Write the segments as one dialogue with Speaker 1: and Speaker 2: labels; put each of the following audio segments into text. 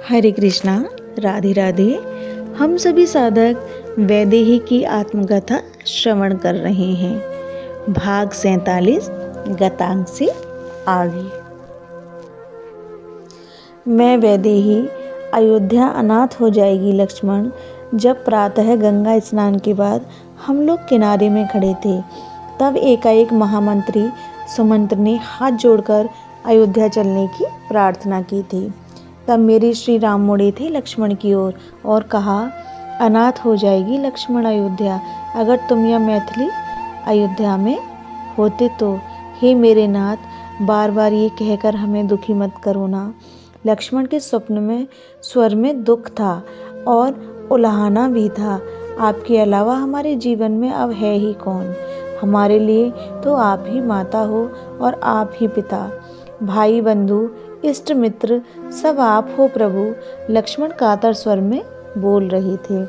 Speaker 1: हरे कृष्णा, राधे राधे। हम सभी साधक वैदेही की आत्मकथा श्रवण कर रहे हैं। भाग 47 गतांक से आगे। मैं वैदेही अयोध्या अनाथ हो जाएगी लक्ष्मण। जब प्रातः गंगा स्नान के बाद हम लोग किनारे में खड़े थे, तब एकाएक महामंत्री सुमंत्र ने हाथ जोड़कर अयोध्या चलने की प्रार्थना की थी। तब मेरे श्री राम मुड़े थे लक्ष्मण की ओर और कहा, अनाथ हो जाएगी लक्ष्मण अयोध्या, अगर तुम या मैथिली अयोध्या में होते तो। हे मेरे नाथ, बार बार ये कहकर हमें दुखी मत करो ना। लक्ष्मण के स्वप्न में स्वर में दुख था और उलाहना भी था। आपके अलावा हमारे जीवन में अब है ही कौन। हमारे लिए तो आप ही माता हो और आप ही पिता, भाई बंधु इष्ट मित्र सब आप हो प्रभु। लक्ष्मण कातर स्वर में बोल रहे थे।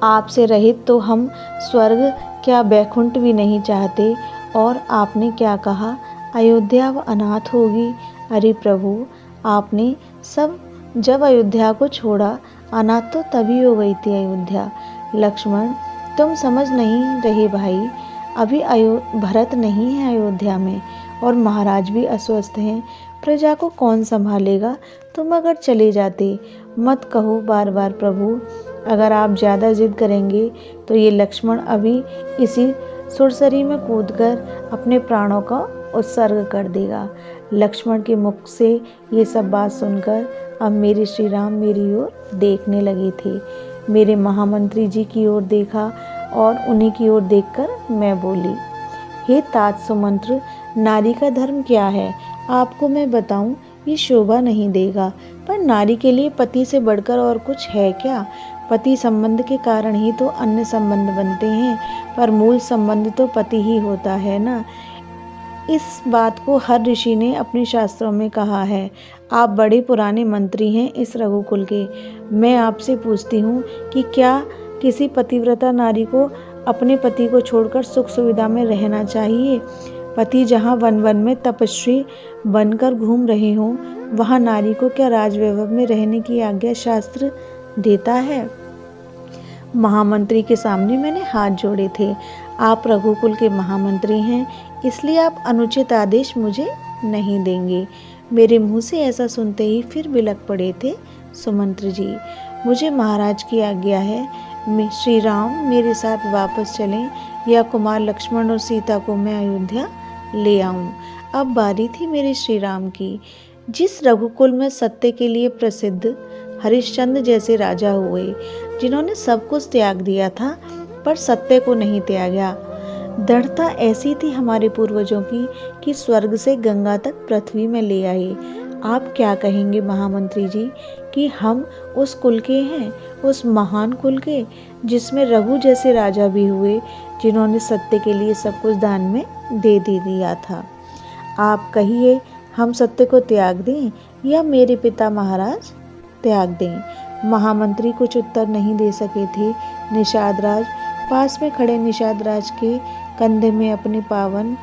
Speaker 1: आपसे रहित तो हम स्वर्ग क्या बैकुंठ भी नहीं चाहते। और आपने क्या कहा, अयोध्या अब अनाथ होगी। अरे प्रभु, आपने सब जब अयोध्या को छोड़ा, अनाथ तो तभी हो गई थी अयोध्या। लक्ष्मण, तुम समझ नहीं रहे भाई, अभी भरत नहीं है अयोध्या में और महाराज भी अस्वस्थ हैं। प्रजा को कौन संभालेगा। तुम अगर चले जाते। मत कहो बार बार प्रभु, अगर आप ज़्यादा जिद करेंगे तो ये लक्ष्मण अभी इसी सुरसरी में कूदकर अपने प्राणों का उत्सर्ग कर देगा। लक्ष्मण के मुख से ये सब बात सुनकर अब मेरे श्री राम मेरी ओर देखने लगे थे। मेरे महामंत्री जी की ओर देखा और उन्हीं की ओर देखकर मैं बोली, हे तात सुमंत्र, नारी का धर्म क्या है आपको मैं बताऊं, ये शोभा नहीं देगा। पर नारी के लिए पति से बढ़कर और कुछ है क्या। पति संबंध के कारण ही तो अन्य संबंध बनते हैं, पर मूल संबंध तो पति ही होता है ना। इस बात को हर ऋषि ने अपने शास्त्रों में कहा है। आप बड़े पुराने मंत्री हैं इस रघुकुल के। मैं आपसे पूछती हूँ कि क्या किसी पतिव्रता नारी को अपने पति को छोड़कर सुख सुविधा में रहना चाहिए। पति जहाँ वन वन में तपस्वी बनकर घूम रहे हों, वहाँ नारी को क्या राजवैभव में रहने की आज्ञा शास्त्र देता है। महामंत्री के सामने मैंने हाथ जोड़े थे। आप रघुकुल के महामंत्री हैं, इसलिए आप अनुचित आदेश मुझे नहीं देंगे। मेरे मुंह से ऐसा सुनते ही फिर बिलक पड़े थे सुमंत्र जी। मुझे महाराज की आज्ञा है, श्री राम मेरे साथ वापस चलें या कुमार लक्ष्मण और सीता को मैं अयोध्या ले आऊं। अब बारी थी मेरे श्री राम की। जिस रघुकुल में सत्य के लिए प्रसिद्ध हरिश्चंद्र जैसे राजा हुए, जिन्होंने सब कुछ त्याग दिया था पर सत्य को नहीं त्यागा। दृढ़ता ऐसी थी हमारे पूर्वजों की कि स्वर्ग से गंगा तक पृथ्वी में ले आए। आप क्या कहेंगे महामंत्री जी कि हम उस कुल के हैं, उस महान कुल के जिसमें रघु जैसे राजा भी हुए, जिन्होंने सत्य के लिए सब कुछ दान में दे दिया था। आप कहिए, हम सत्य को त्याग दें या मेरे पिता महाराज त्याग दें। महामंत्री कुछ उत्तर नहीं दे सके थे। निषाद राज पास में खड़े निषाद राज के कंधे में अपने पावन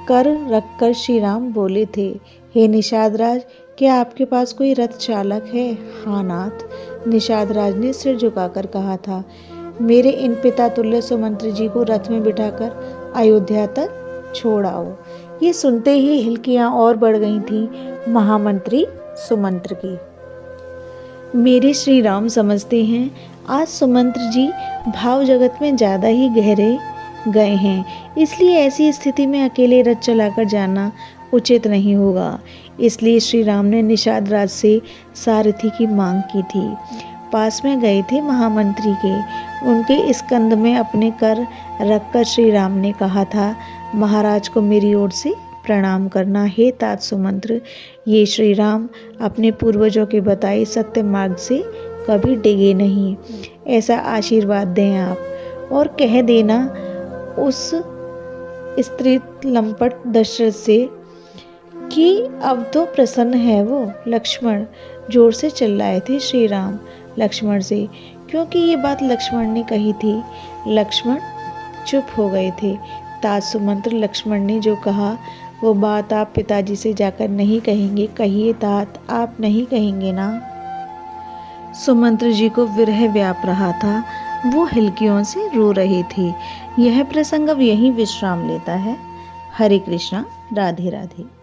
Speaker 1: कर रखकर श्री राम बोले थे, हे निषाद राज, क्या आपके पास कोई रथ चालक है। हाँ नाथ, निषाद राज ने सिर झुकाकर कहा था। मेरे इन पिता तुल्य सुमंत्र जी को रथ में बिठाकर अयोध्या तक छोड़ आओ। ये सुनते ही हिलकियां और बढ़ गई थी महामंत्री सुमंत्र की। मेरे श्री राम समझते हैं आज सुमंत्र जी भाव जगत में ज़्यादा ही गहरे गए हैं, इसलिए ऐसी स्थिति में अकेले रथ चलाकर जाना उचित नहीं होगा। इसलिए श्री राम ने निषाद राज से सारथी की मांग की थी। पास में गए थे महामंत्री के, उनके स्कंद में अपने कर रखकर श्री राम ने कहा था, महाराज को मेरी ओर से प्रणाम करना। हे तात सुमंत्र, ये श्री राम अपने पूर्वजों के बताए सत्य मार्ग से कभी डिगे नहीं, ऐसा आशीर्वाद दें आप। और कह देना उस स्त्री लंपट दशरथ से कि अब तो प्रसन्न है वो। लक्ष्मण, जोर से चिल्लाए थे श्री राम लक्ष्मण से, क्योंकि ये बात लक्ष्मण ने कही थी। लक्ष्मण चुप हो गए थे। तात सुमंत्र लक्ष्मण ने जो कहा वो बात आप पिताजी से जाकर नहीं कहेंगे? कहिए तात, आप नहीं कहेंगे ना? सुमंत्र जी को विरह व्याप रहा था। वो हिलकियों से रो रहे थे। यह प्रसंग अब यहीं विश्राम लेता है। हरे कृष्णा, राधे राधे।